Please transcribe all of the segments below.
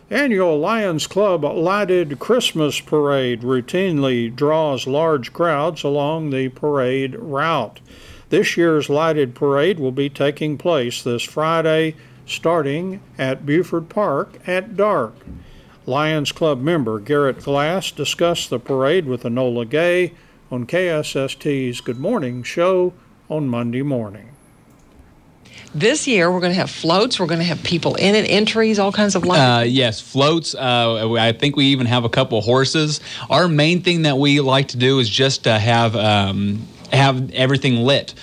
Annual Lions Club lighted Christmas parade routinely draws large crowds along the parade route. This year's lighted parade will be taking place this Friday, starting at Buford Park at dark. Lions Club member Garret Glass discussed the parade with Enola Gay on KSST's Good Morning show on Monday morning. This year, we're going to have floats. We're going to have people in it, entries, all kinds of lights. Yes, floats. I think we even have a couple horses. Our main thing that we like to do is just to have everything lit.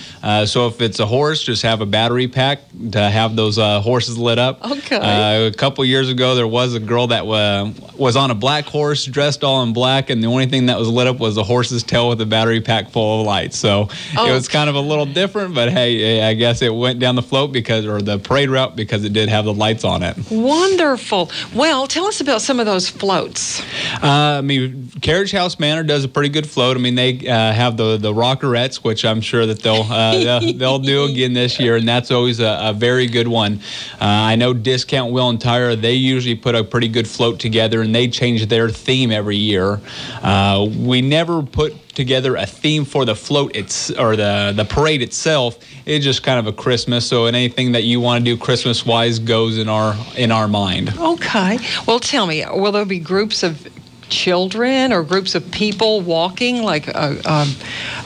So if it's a horse, just have a battery pack to have those horses lit up. Okay. A couple years ago, there was a girl that was on a black horse, dressed all in black, and the only thing that was lit up was a horse's tail with a battery pack full of lights. So it was kind of a little different, but hey, I guess it went down the float or the parade route because it did have the lights on it. Wonderful. Well, tell us about some of those floats. Carriage House Manor does a pretty good float. They have the Rockerettes, which I'm sure that they'll do again this year, and that's always a very good one. I know Discount Wheel and Tire, they usually put a pretty good float together, and they change their theme every year. We never put together a theme for the float or the parade itself. It's just kind of a Christmas, so anything that you want to do Christmas wise goes in our mind. Okay. Well, tell me, will there be groups of children or groups of people walking, like an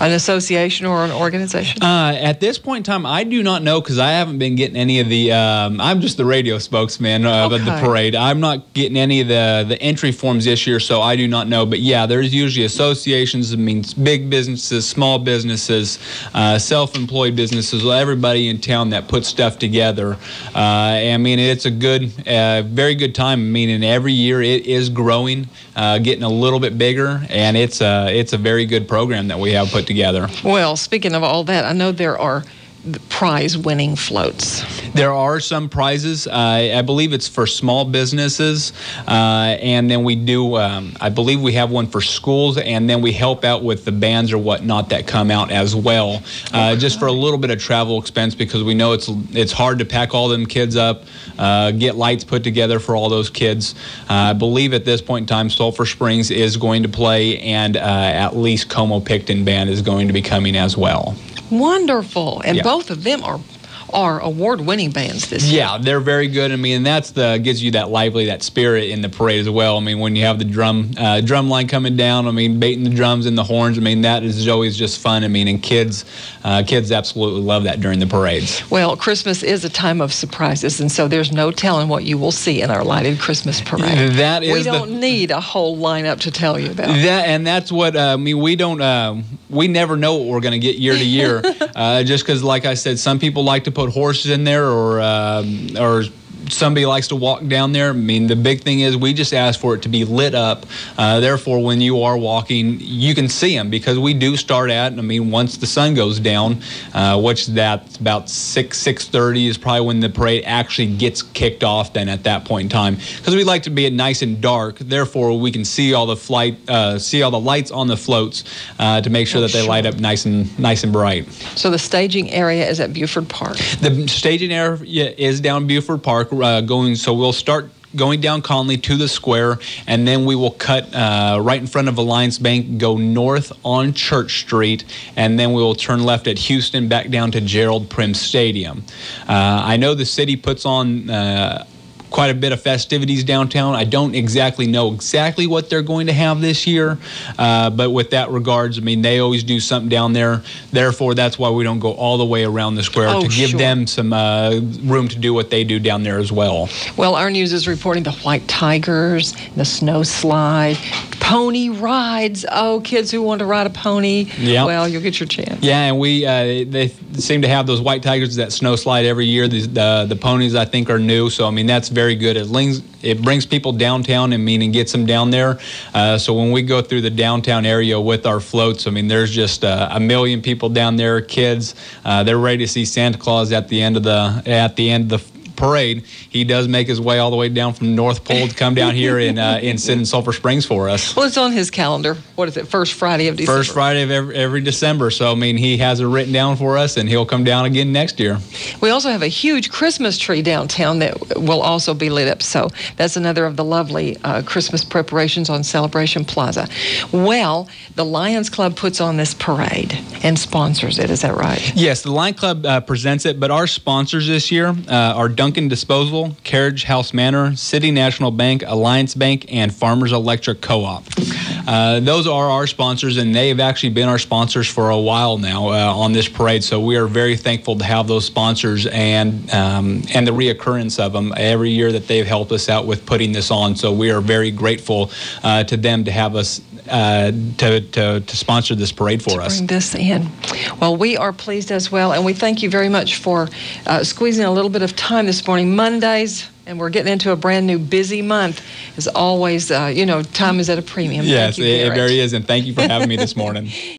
association or an organization? At this point in time, I do not know, because I haven't been getting any of the I'm just the radio spokesman of the parade. I'm not getting any of the entry forms this year, so I do not know. But yeah, there's usually associations. It means big businesses, small businesses, self-employed businesses, everybody in town that puts stuff together. It's a good, very good time. And every year it is growing, getting a little bit bigger, and it's a very good program that we have put together. Well, speaking of all that, I know there are prize-winning floats. There are some prizes. I believe it's for small businesses, and then we do, I believe we have one for schools, and then we help out with the bands or whatnot that come out as well, just for a little bit of travel expense, because we know it's hard to pack all them kids up, get lights put together for all those kids. I believe at this point in time, Sulphur Springs is going to play, and at least Como Picton Band is going to be coming as well. Wonderful. And both of them are award-winning bands this year. Yeah, they're very good. And that's gives you that spirit in the parade as well. When you have the drum line coming down, baiting the drums and the horns, that is always just fun. And kids absolutely love that during the parades. Well, Christmas is a time of surprises, and so there's no telling what you will see in our lighted Christmas parade. We don't need a whole lineup to tell you about. That's what we never know what we're going to get year to year. Just because, like I said, some people like to put horses in there, or somebody likes to walk down there. The big thing is we just ask for it to be lit up. Therefore, when you are walking, you can see them, because we do start at, once the sun goes down, which that's about 6:30 is probably when the parade actually gets kicked off. Then at that point in time, because we like to be nice and dark. Therefore, we can see all the lights on the floats to make sure that they light up nice and bright. So the staging area is at Buford Park. The staging area is down Buford Park. So we'll start going down Conley to the square, and then we will cut right in front of Alliance Bank, go north on Church Street, and then we will turn left at Houston back down to Gerald Prim Stadium. I know the city puts on quite a bit of festivities downtown. I don't exactly know what they're going to have this year, but with that regards, they always do something down there. Therefore, that's why we don't go all the way around the square, to give them some room to do what they do down there as well. Well, our news is reporting the White Tigers, the snow slide, pony rides. Oh, kids who want to ride a pony, well, you'll get your chance. Yeah, and they seem to have those White Tigers that snow slide every year. The ponies, I think, are new, so that's very good. It brings people downtown and gets them down there. So when we go through the downtown area with our floats, there's just a million people down there, kids. They're ready to see Santa Claus at the end of the parade, he does make his way all the way down from North Pole to come down here and sit in Sulphur Springs for us. Well, it's on his calendar. What is it? First Friday of December. First Friday of every December. So, I mean, he has it written down for us, and he'll come down again next year. We also have a huge Christmas tree downtown that will also be lit up. So that's another of the lovely Christmas preparations on Celebration Plaza. Well, the Lions Club puts on this parade and sponsors it. Is that right? Yes, the Lion Club presents it, but our sponsors this year are Duncan Disposal, Carriage House Manor, City National Bank, Alliance Bank, and Farmers Electric Co-op. Those are our sponsors, and they have actually been our sponsors for a while now on this parade. So we are very thankful to have those sponsors and the reoccurrence of them every year that they've helped us out with putting this on. So we are very grateful to them to have us to sponsor this parade for us. Bring this in. Well, we are pleased as well, and we thank you very much for squeezing a little bit of time this morning. Mondays, and we're getting into a brand new busy month. As always, time is at a premium. Yes, it very is, and thank you for having me this morning.